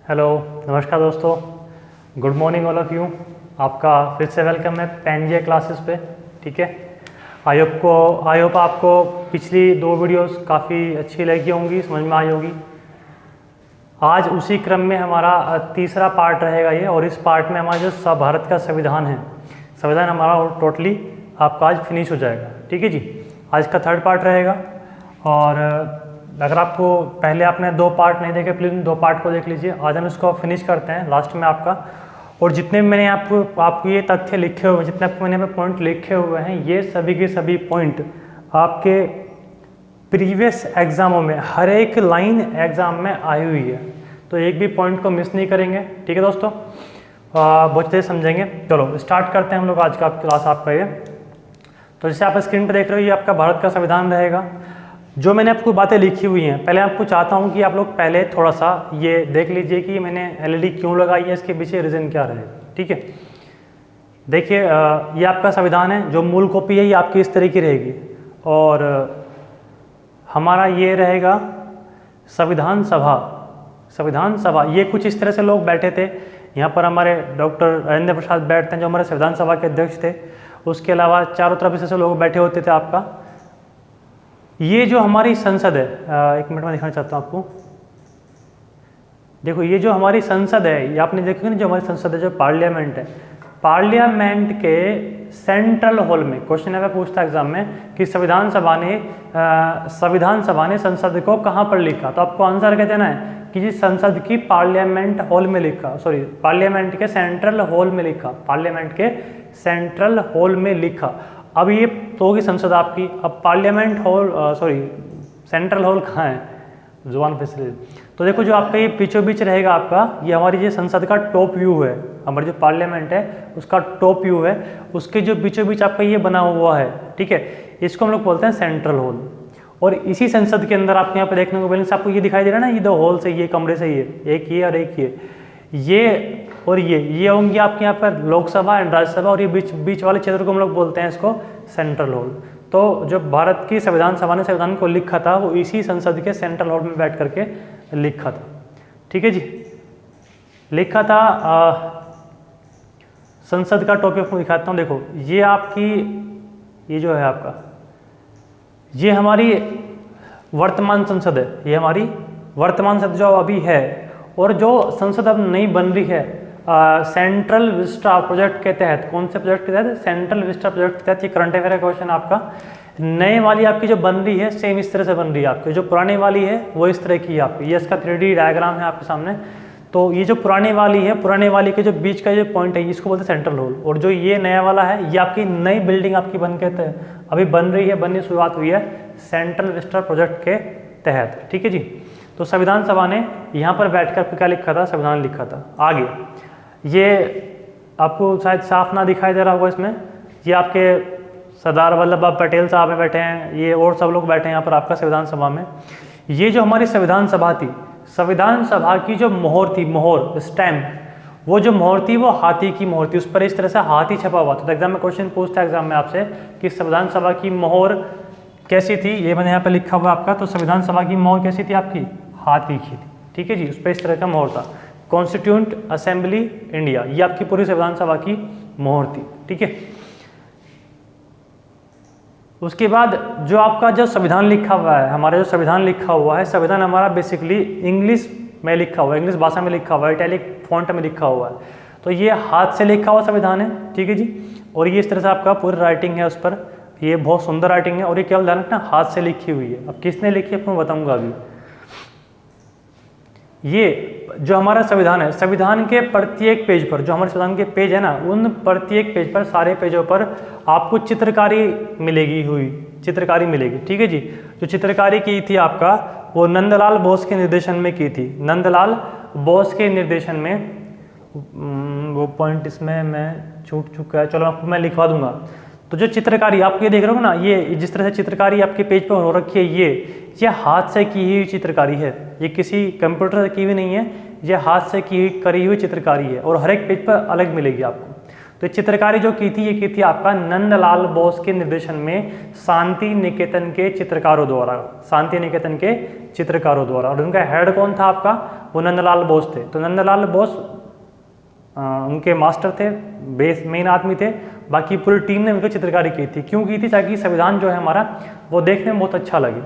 Hello, नमस्कार दोस्तों। Good morning all of you. आपका फिर से वेलकम है पेनजे क्लासेस पे। ठीक है, आई होप आपको पिछली 2 वीडियोस काफ़ी अच्छी लगी होंगी, समझ में आई होगी। आज उसी क्रम में हमारा तीसरा पार्ट रहेगा ये, और इस पार्ट में हमारा जो भारत का संविधान है, संविधान हमारा टोटली आपका आज फिनिश हो जाएगा। ठीक है जी, आज का थर्ड पार्ट रहेगा। और अगर आपको पहले आपने 2 पार्ट नहीं देखे, प्लीज़ 2 पार्ट को देख लीजिए। आज हम इसको फिनिश करते हैं लास्ट में आपका। और जितने मैंने आपको ये तथ्य लिखे हुए, जितने आपको मैंने पॉइंट लिखे हुए हैं, ये सभी के सभी पॉइंट आपके प्रीवियस एग्जामों में हर एक लाइन एग्जाम में आई हुई है, तो एक भी पॉइंट को मिस नहीं करेंगे। ठीक है दोस्तों, बहुत अच्छे से समझेंगे। चलो स्टार्ट करते हैं हम लोग आज का क्लास आपका ये। तो जैसे आप स्क्रीन पर देख रहे हो, ये आपका भारत का संविधान रहेगा। जो मैंने आपको बातें लिखी हुई हैं, पहले आपको चाहता हूं कि आप लोग पहले थोड़ा सा ये देख लीजिए कि मैंने एलईडी क्यों लगाई है, इसके पीछे रीज़न क्या रहेगा। ठीक है, देखिए ये आपका संविधान है। जो मूल कॉपी है ये आपकी इस तरह की रहेगी, और हमारा ये रहेगा संविधान सभा। संविधान सभा ये कुछ इस तरह से लोग बैठे थे। यहाँ पर हमारे डॉक्टर राजेंद्र प्रसाद बैठते हैं, जो हमारे संविधान सभा के अध्यक्ष थे। उसके अलावा चारों तरफ से लोग बैठे होते थे आपका। ये जो हमारी संसद है, एक मिनट में दिखाना चाहता हूँ आपको। देखो ये जो हमारी संसद है, ये आपने देखा ना, जो हमारी संसद है, जो पार्लियामेंट है, पार्लियामेंट के सेंट्रल हॉल में क्वेश्चन है पूछता एग्जाम में कि संविधान सभा ने संसद को कहाँ पर लिखा, तो आपको आंसर क्या देना है कि जी संसद की पार्लियामेंट हॉल में लिखा, सॉरी पार्लियामेंट के सेंट्रल हॉल में लिखा, पार्लियामेंट के सेंट्रल हॉल में लिखा। अब ये तो होगी संसद आपकी। अब parliament hall, sorry central hall कहाँ है, जुबान फिसल। तो देखो जो आपका ये बीचों बीच रहेगा आपका, ये हमारी जो संसद का टॉप व्यू है, हमारी जो पार्लियामेंट है उसका टॉप व्यू है, उसके जो बीचों बीच आपका ये बना हुआ है। ठीक है, इसको हम लोग बोलते हैं सेंट्रल हॉल। और इसी संसद के अंदर आपको यहाँ पे देखने को मिलेंगे, आपको ये दिखाई दे रहा है ना, ये 2 हॉल से, ये कमरे से, ये एक ये और एक ये और ये होंगी आपके यहाँ पर लोकसभा एंड राज्यसभा, और ये बीच वाले क्षेत्र को हम लोग बोलते हैं इसको सेंट्रल हॉल। तो जो भारत की संविधान सभा ने संविधान को लिखा था, वो इसी संसद के सेंट्रल हॉल में बैठ करके लिखा था। ठीक है जी, लिखा था। संसद का टॉपिक मैं दिखाता हूँ। देखो ये आपकी, ये जो है आपका, ये हमारी वर्तमान संसद है, ये हमारी वर्तमान संसद जो अभी है। और जो संसद अब नई बन रही है सेंट्रल विस्टा प्रोजेक्ट के तहत, कौन से प्रोजेक्ट के तहत, सेंट्रल विस्टा प्रोजेक्ट के तहत। ये करंट अफेयर का क्वेश्चन आपका। नए वाली आपकी जो बन रही है सेम इस तरह से बन रही है आपकी, जो पुरानी वाली है वो इस तरह की है आपकी। ये इसका 3D डायग्राम है आपके सामने। तो ये जो पुरानी वाली है, पुराने वाली के जो बीच का जो पॉइंट है, इसको बोलते हैं सेंट्रल हॉल। और जो ये नया वाला है, ये आपकी नई बिल्डिंग आपकी बन के अभी बन रही है, बननी शुरुआत हुई है सेंट्रल विस्टा प्रोजेक्ट के तहत। ठीक है जी, तो संविधान सभा ने यहाँ पर बैठकर क्या लिखा था, संविधान लिखा था। आगे ये आपको शायद साफ ना दिखाई दे रहा होगा इसमें, ये आपके सरदार वल्लभ भाई पटेल साहब बैठे हैं, ये और सब लोग बैठे हैं यहाँ पर आपका संविधान सभा में। ये जो हमारी संविधान सभा थी, संविधान सभा की जो मोहर थी, मोहर स्टैम्प, वो जो मोहर थी वो हाथी की मोहर थी, उस पर इस तरह से हाथी छपा हुआ था। तो एग्जाम में क्वेश्चन पूछता है एग्जाम में आपसे कि संविधान सभा की मोहर कैसी थी, ये मैंने यहाँ पे लिखा हुआ आपका। तो संविधान सभा की मोहर कैसी थी आपकी, हाथी की थी। ठीक है जी, उस पर इस तरह का मोहर था, कॉन्स्टिट्यूएंट असेंबली इंडिया, ये आपकी पूरी संविधान सभा की मोहर थी। ठीक है, उसके बाद जो आपका जो संविधान लिखा हुआ है, हमारा जो संविधान लिखा हुआ है, संविधान हमारा बेसिकली इंग्लिश में लिखा हुआ है, इंग्लिश भाषा में लिखा हुआ है, इटैलिक फॉन्ट में लिखा हुआ है। तो ये हाथ से लिखा हुआ संविधान है। ठीक है जी, और ये इस तरह से आपका पूरी राइटिंग है उस पर, ये बहुत सुंदर राइटिंग है। और ये केवल ध्यान रखना हाथ से लिखी हुई है। अब किसने लिखी है आपको मैं बताऊंगा अभी। ये जो हमारा संविधान है, संविधान के प्रत्येक पेज पर, जो हमारे संविधान के पेज है ना, उन प्रत्येक पेज पर, सारे पेजों पर आपको चित्रकारी मिलेगी हुई, चित्रकारी मिलेगी। ठीक है जी, जो चित्रकारी की थी आपका, वो नंदलाल बोस के निर्देशन में की थी, नंदलाल बोस के निर्देशन में। वो पॉइंट इसमें मैं छूट चुका है, चलो आपको मैं लिखवा दूंगा। तो जो चित्रकारी आप ये देख रहे हो ना, ये जिस तरह से चित्रकारी आपके पेज पर हो रखी है, ये हाथ से की हुई चित्रकारी है, ये किसी कंप्यूटर से की हुई नहीं है, ये हाथ से की हुई करी हुई चित्रकारी है। और हर एक पेज पर अलग मिलेगी आपको। तो चित्रकारी जो की थी ये की थी आपका नंदलाल बोस के निर्देशन में शांति निकेतन के चित्रकारों द्वारा, शांति निकेतन के चित्रकारों द्वारा। और उनका हेड कौन था आपका, वो नंदलाल बोस थे। तो नंदलाल बोस उनके मास्टर थे, बेस मेन आदमी थे, बाकी पूरी टीम ने उनकी चित्रकारी की थी। क्यों की थी, ताकि संविधान जो है हमारा वो देखने में बहुत अच्छा लगे।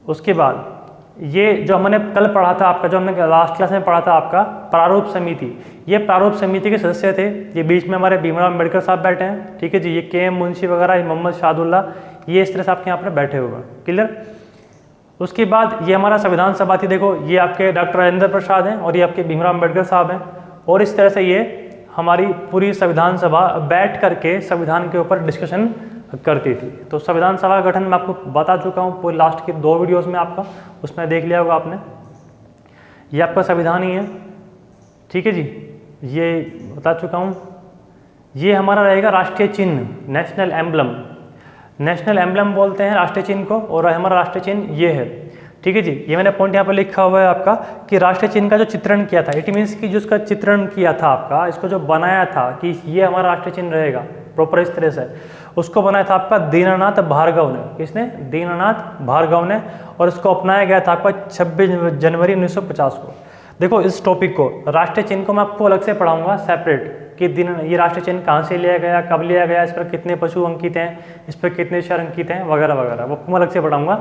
उसके बाद ये जो हमने कल पढ़ा था आपका, जो हमने लास्ट क्लास में पढ़ा था आपका प्रारूप समिति, ये प्रारूप समिति के सदस्य थे। ये बीच में हमारे भीमराव अम्बेडकर साहब बैठे हैं, ठीक है जी। ये के.एम. मुंशी वगैरह, ये मोहम्मद शाहदुल्ला, ये इस तरह से आपके यहाँ पर बैठे हुए हैं, क्लियर। उसके बाद ये हमारा संविधान सभा थी, देखो ये आपके डॉक्टर राजेंद्र प्रसाद हैं और ये आपके भीमराव अम्बेडकर साहब हैं। और इस तरह से ये हमारी पूरी संविधान सभा बैठ करके संविधान के ऊपर डिस्कशन करती थी। तो संविधान सभा का गठन मैं आपको बता चुका हूँ पूरे लास्ट के 2 वीडियोस में आपका, उसमें देख लिया होगा आपने। ये आपका संविधान ही है, ठीक है जी, ये बता चुका हूँ। ये हमारा रहेगा राष्ट्रीय चिन्ह, नेशनल एम्बलम। नेशनल एम्बलम बोलते हैं राष्ट्रीय चिन्ह को, और हमारा राष्ट्रीय चिन्ह ये है, ठीक है जी। ये मैंने पॉइंट यहाँ पर लिखा हुआ है आपका कि राष्ट्रीय चिन्ह का जो चित्रण किया था, इट मीन्स कि जो उसका चित्रण किया था आपका, इसको जो बनाया था कि ये हमारा राष्ट्रीय चिन्ह रहेगा प्रॉपर इस तरह से, उसको बनाया था आपका दीनानाथ भार्गव ने। किसने, दीनानाथ भार्गव ने। और इसको अपनाया गया था आपका 26 जनवरी 1950 को। देखो इस टॉपिक को, राष्ट्रीय चिन्ह को मैं आपको अलग से पढ़ाऊंगा सेपरेट, कि ये राष्ट्रीय चिन्ह कहाँ से लिया गया, कब लिया गया, इस पर कितने पशु अंकित हैं, इस पर कितने अक्षर अंकित हैं, वगैरह वगैरह, वो मैं अलग से पढ़ाऊंगा।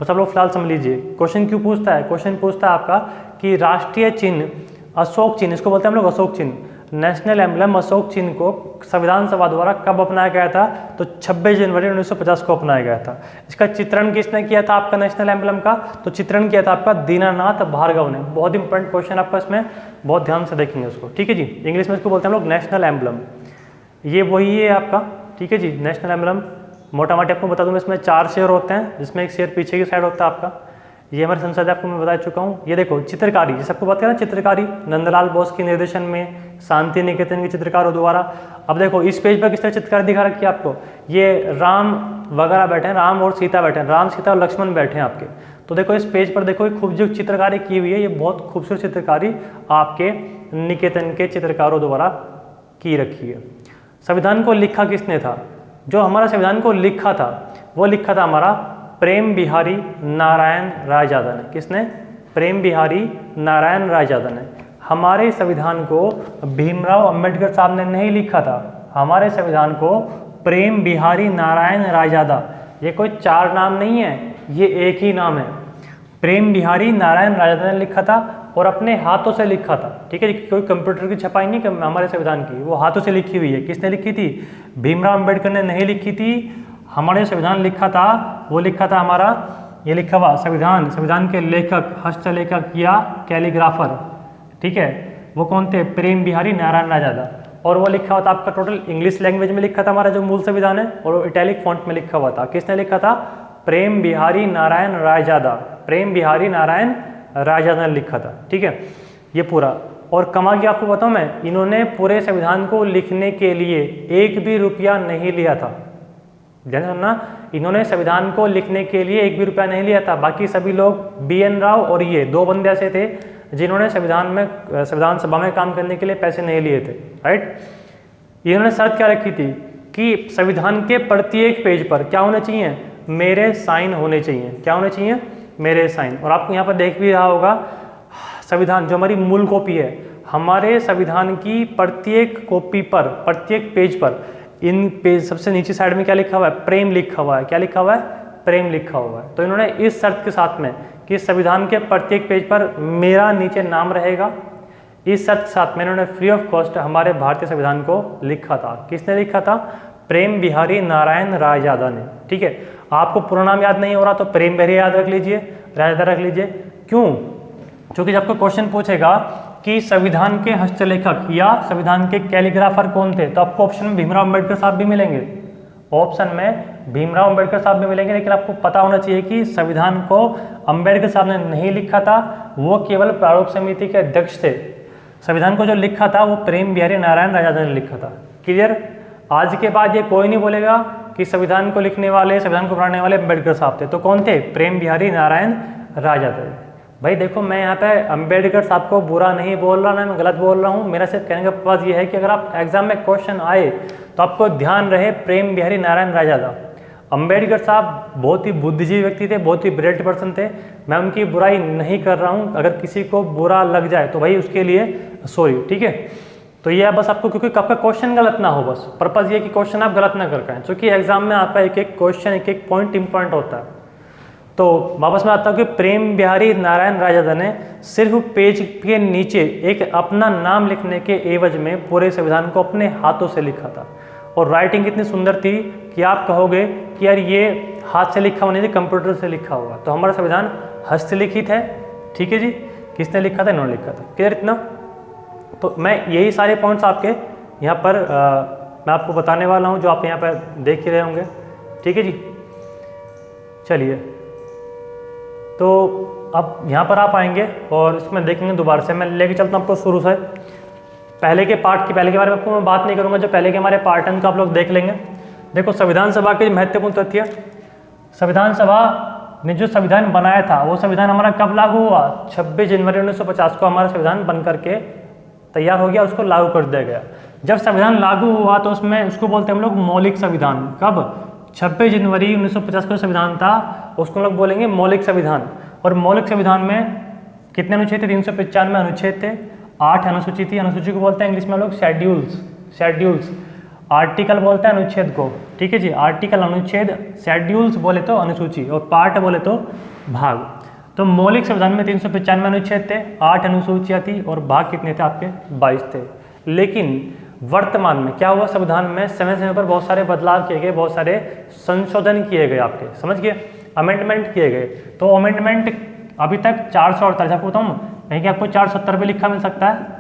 बस आप लोग फिलहाल समझ लीजिए। क्वेश्चन क्यों पूछता है, क्वेश्चन पूछता है आपका कि राष्ट्रीय चिन्ह अशोक चिन्ह, इसको बोलते हैं हम लोग अशोक चिन्ह, नेशनल एम्बलम अशोक चिन्ह को संविधान सभा द्वारा कब अपनाया गया था, तो 26 जनवरी 1950 को अपनाया गया था। इसका चित्रण किसने किया था आपका नेशनल एम्बलम का, तो चित्रण किया था आपका दीनानाथ भार्गव ने। बहुत इंपॉर्टेंट क्वेश्चन आपका इसमें, बहुत ध्यान से देखेंगे उसको, ठीक है जी। इंग्लिश में इसको बोलते हैं हम लोग नेशनल एम्बलम। ये वही है आपका, ठीक है जी, नेशनल एम्बलम। मोटा मोटी आपको बता दूं, इसमें 4 शेयर होते हैं, जिसमें एक शेयर पीछे की साइड होता है आपका। ये हमारे संसद आपको मैं बता चुका हूँ। ये देखो चित्रकारी, जैसे आपको बात करें चित्रकारी, नंदलाल बोस के निर्देशन में शांति निकेतन के चित्रकारों द्वारा। अब देखो इस पेज पर किस तरह चित्रकारी दिखा रखी है आपको, ये राम वगैरह बैठे हैं, राम और सीता बैठे हैं, राम सीता और लक्ष्मण बैठे हैं आपके। तो देखो इस पेज पर देखो खूबसूरत चित्रकारी की हुई है, ये बहुत खूबसूरत चित्रकारी आपके निकेतन के चित्रकारों द्वारा की रखी है। संविधान को लिखा किसने था, जो हमारा संविधान को लिखा था वो लिखा था हमारा प्रेम बिहारी नारायण रायजादा ने। किसने, प्रेम बिहारी नारायण रायजादा ने। हमारे संविधान को भीमराव अंबेडकर साहब ने नहीं लिखा था, हमारे संविधान को प्रेम बिहारी नारायण रायजादा, ये कोई 4 नाम नहीं है, ये एक ही नाम है। प्रेम बिहारी नारायण रायजादा ने लिखा था और अपने हाथों से लिखा था, ठीक है। कोई कंप्यूटर की छपाई नहीं कि हमारे संविधान की, वो हाथों से लिखी हुई है। किसने लिखी थी, भीमराव अंबेडकर ने नहीं लिखी थी। हमारे संविधान लिखा था, वो लिखा था हमारा, ये लिखा हुआ संविधान, संविधान के लेखक, हस्तलेखक या कैलीग्राफर, ठीक है, वो कौन थे, प्रेम बिहारी नारायण रायजादा। और वो लिखा हुआ था आपका टोटल इंग्लिश लैंग्वेज में लिखा था हमारा जो मूल संविधान है, और इटैलिक फॉन्ट में लिखा हुआ था। किसने लिखा था, प्रेम बिहारी नारायण रायजादा, प्रेम बिहारी नारायण रायजादा ने लिखा था, ठीक है, ये पूरा। और कमाल की आपको बताऊं मैं, इन्होंने पूरे संविधान को लिखने के लिए 1 भी रुपया नहीं लिया था। ध्यान सुनना, इन्होंने संविधान को लिखने के लिए 1 भी रुपया नहीं लिया था। बाकी सभी लोग BN राव और ये 2 बंदे ऐसे थे जिन्होंने संविधान सभा में काम करने के लिए पैसे नहीं लिए थे, राइट। इन्होंने शर्त क्या रखी थी कि संविधान के प्रत्येक पेज पर क्या होने चाहिए, मेरे साइन होने चाहिए। क्या होने चाहिए, मेरे साइन। और आपको यहाँ पर देख भी रहा होगा संविधान जो हमारी मूल कॉपी है, हमारे संविधान की प्रत्येक कॉपी पर, प्रत्येक पेज पर, इन पेज सबसे नीचे साइड में क्या लिखा हुआ है, प्रेम लिखा हुआ है। क्या लिखा हुआ है, प्रेम लिखा हुआ है। तो इन्होंने इस शर्त के साथ में कि संविधान के प्रत्येक पेज पर मेरा नीचे नाम रहेगा, इस शर्त के साथ में इन्होंने फ्री ऑफ कॉस्ट हमारे भारतीय संविधान को लिखा था। किसने लिखा था, प्रेम बिहारी नारायण रायजादा ने, ठीक है। आपको पूरा नाम याद नहीं हो रहा तो प्रेम बिहारी याद रख लीजिए, रायजादा रख लीजिए। क्यों, क्योंकि जब आपको क्वेश्चन पूछेगा कि संविधान के हस्तलेखक या संविधान के कैलीग्राफर कौन थे, तो आपको ऑप्शन में भीमराव अंबेडकर साहब भी मिलेंगे, ऑप्शन में भीमराव अंबेडकर साहब भी मिलेंगे। लेकिन आपको पता होना चाहिए कि संविधान को अंबेडकर साहब ने नहीं लिखा था, वो केवल प्रारूप समिति के अध्यक्ष थे। संविधान को जो लिखा था वो प्रेम बिहारी नारायण रायजादा ने लिखा था। क्लियर। आज के बाद ये कोई नहीं बोलेगा कि संविधान को लिखने वाले, संविधान को बनाने वाले अंबेडकर साहब थे। तो कौन थे, प्रेम बिहारी नारायण रायजादा। भाई देखो, मैं यहाँ पे अम्बेडकर साहब को बुरा नहीं बोल रहा, ना मैं गलत बोल रहा हूँ। मेरा सिर्फ कहने का पर्पज़ ये है कि अगर आप एग्जाम में क्वेश्चन आए तो आपको ध्यान रहे प्रेम बिहारी नारायण रायजादा। अम्बेडकर साहब बहुत ही बुद्धिजीवी व्यक्ति थे, बहुत ही ब्रिलियंट पर्सन थे। मैं उनकी बुराई नहीं कर रहा हूँ, अगर किसी को बुरा लग जाए तो भाई उसके लिए सॉरी, ठीक है। तो ये बस आपको, क्योंकि आपका क्वेश्चन गलत ना हो, बस पर्पज़ ये कि क्वेश्चन आप गलत ना कर पाएँ, क्योंकि एग्जाम में आपका एक एक क्वेश्चन, एक एक पॉइंट इंपॉर्टेंट होता है। तो वापस मैं आता हूँ कि प्रेम बिहारी नारायण रायजादा ने सिर्फ पेज के नीचे एक अपना नाम लिखने के एवज में पूरे संविधान को अपने हाथों से लिखा था। और राइटिंग इतनी सुंदर थी कि आप कहोगे कि यार ये हाथ से लिखा हुआ नहीं, कंप्यूटर से लिखा हुआ। तो हमारा संविधान हस्तलिखित है, ठीक है जी। किसने लिखा था? इन्होंने लिखा था। क्लियर इतना? तो मैं यही सारे पॉइंट्स आपके यहाँ पर मैं आपको बताने वाला हूँ, जो आप यहाँ पर देख ही रहे होंगे, ठीक है जी। चलिए, तो अब यहाँ पर आप आएंगे और इसमें देखेंगे दोबारा से। मैं लेके चलता हूँ आपको शुरू से। पहले के बारे में आपको मैं बात नहीं करूँगा, जो पहले के हमारे पार्ट हैं तो आप लोग देख लेंगे। देखो, संविधान सभा के महत्वपूर्ण तथ्य। संविधान सभा ने जो संविधान बनाया था, वो संविधान हमारा कब लागू हुआ? 26 जनवरी 1950 को हमारा संविधान बन करके तैयार हो गया, उसको लागू कर दिया गया। जब संविधान लागू हुआ तो उसमें उसको बोलते हैं हम लोग मौलिक संविधान। कब? 26 जनवरी 1950 को संविधान था, उसको हम लोग बोलेंगे मौलिक संविधान। और मौलिक संविधान में कितने अनुच्छेद थे? 395 अनुच्छेद थे, 8 अनुसूची थी। अनुसूची को बोलते हैं इंग्लिश में हम लोग शेड्यूल्स। आर्टिकल बोलते हैं अनुच्छेद को, ठीक है जी। आर्टिकल अनुच्छेद, शेड्यूल्स बोले तो अनुसूची, और पार्ट बोले तो भाग। तो मौलिक संविधान में 395 अनुच्छेद थे, 8 अनुसूचियाँ थी, और भाग कितने थे आपके? 22 थे। लेकिन वर्तमान में क्या हुआ? संविधान में समय समय पर बहुत सारे बदलाव किए गए, बहुत सारे संशोधन किए गए, आपके समझ गए, अमेंडमेंट किए गए। तो अमेंडमेंट अभी तक 448, आपको बताऊँ कहीं कि आपको 470 पे लिखा मिल सकता है,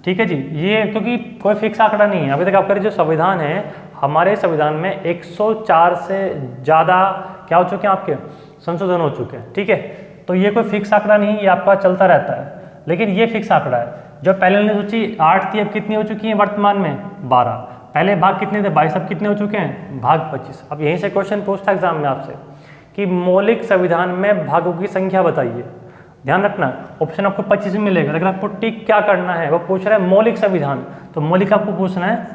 ठीक है जी। ये क्योंकि कोई फिक्स आंकड़ा नहीं है। अभी तक आपका जो संविधान है, हमारे संविधान में 104 से ज़्यादा क्या हो चुके हैं? आपके संशोधन हो चुके हैं, ठीक है। तो ये कोई फिक्स आंकड़ा नहीं, ये आपका चलता रहता है। लेकिन ये फिक्स आंकड़ा है। जो पहले अनुसूची 8 थी, अब कितनी हो चुकी है वर्तमान में? 12। पहले भाग कितने थे? 22। अब कितने हो चुके हैं? भाग 25। अब यहीं से क्वेश्चन पूछता है एग्जाम में आपसे कि मौलिक संविधान में भागों की संख्या बताइए। ध्यान रखना, ऑप्शन आपको 25 में मिलेगा, लेकिन आपको टिक क्या करना है? वो पूछ रहा है मौलिक संविधान, तो मौलिक आपको पूछना है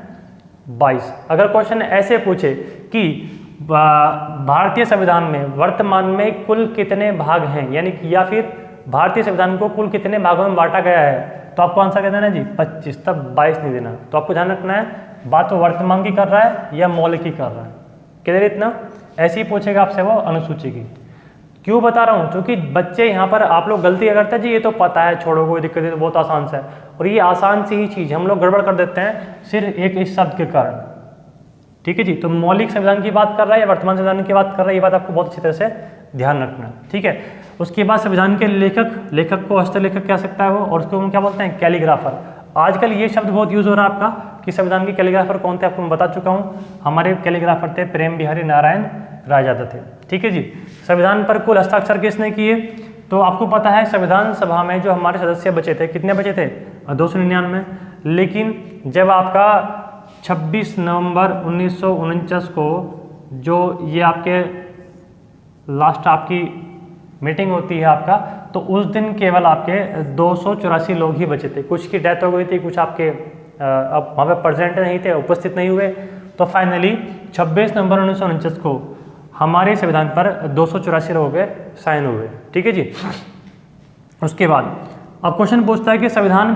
22। अगर क्वेश्चन ऐसे पूछे कि भारतीय संविधान में वर्तमान में कुल कितने भाग हैं, यानी कि या फिर भारतीय संविधान को कुल कितने भागों में बांटा गया है, तो आपको आंसर क्या देना है जी? 25। तब 22 नहीं देना। तो आपको ध्यान रखना है, बात वो वर्तमान की कर रहा है या मौलिक की कर रहा है। किधर इतना? ऐसे ही पूछेगा आपसे वो अनुसूची की। क्यों बता रहा हूँ? क्योंकि बच्चे यहाँ पर आप लोग गलती क्या करते हैं जी, ये तो पता है, छोड़ो कोई दिक्कत नहीं, तो बहुत आसान सा है। और ये आसान सी ही चीज़ हम लोग गड़बड़ कर देते हैं सिर्फ एक इस शब्द के कारण, ठीक है जी। तो मौलिक संविधान की बात कर रहा है या वर्तमान संविधान की बात कर रहा है, ये बात आपको बहुत अच्छी तरह से ध्यान रखना है, ठीक है। उसके बाद संविधान के लेखक को हस्तलेखक कह सकता है वो, और उसको हम क्या बोलते हैं? कैलीग्राफर। आजकल ये शब्द बहुत यूज हो रहा है आपका कि संविधान के कैलीग्राफर कौन थे, आपको मैं बता चुका हूँ। हमारे कैलीग्राफर थे प्रेम बिहारी नारायण रायजादा थे, ठीक है जी। संविधान पर कुल हस्ताक्षर किसने किए? तो आपको पता है संविधान सभा में जो हमारे सदस्य बचे थे, कितने बचे थे? 299। लेकिन जब आपका 26 नवंबर 1949 को जो ये आपके लास्ट आपकी मीटिंग होती है आपका, तो उस दिन केवल आपके 284 लोग ही बचे थे। कुछ की डेथ हो गई थी, कुछ आपके अब वहाँ पे प्रेजेंट नहीं थे, उपस्थित नहीं हुए। तो फाइनली 26 नवंबर 1949 को हमारे संविधान पर 284 लोगों के साइन हुए, ठीक है जी। उसके बाद अब क्वेश्चन पूछता है कि भारतीय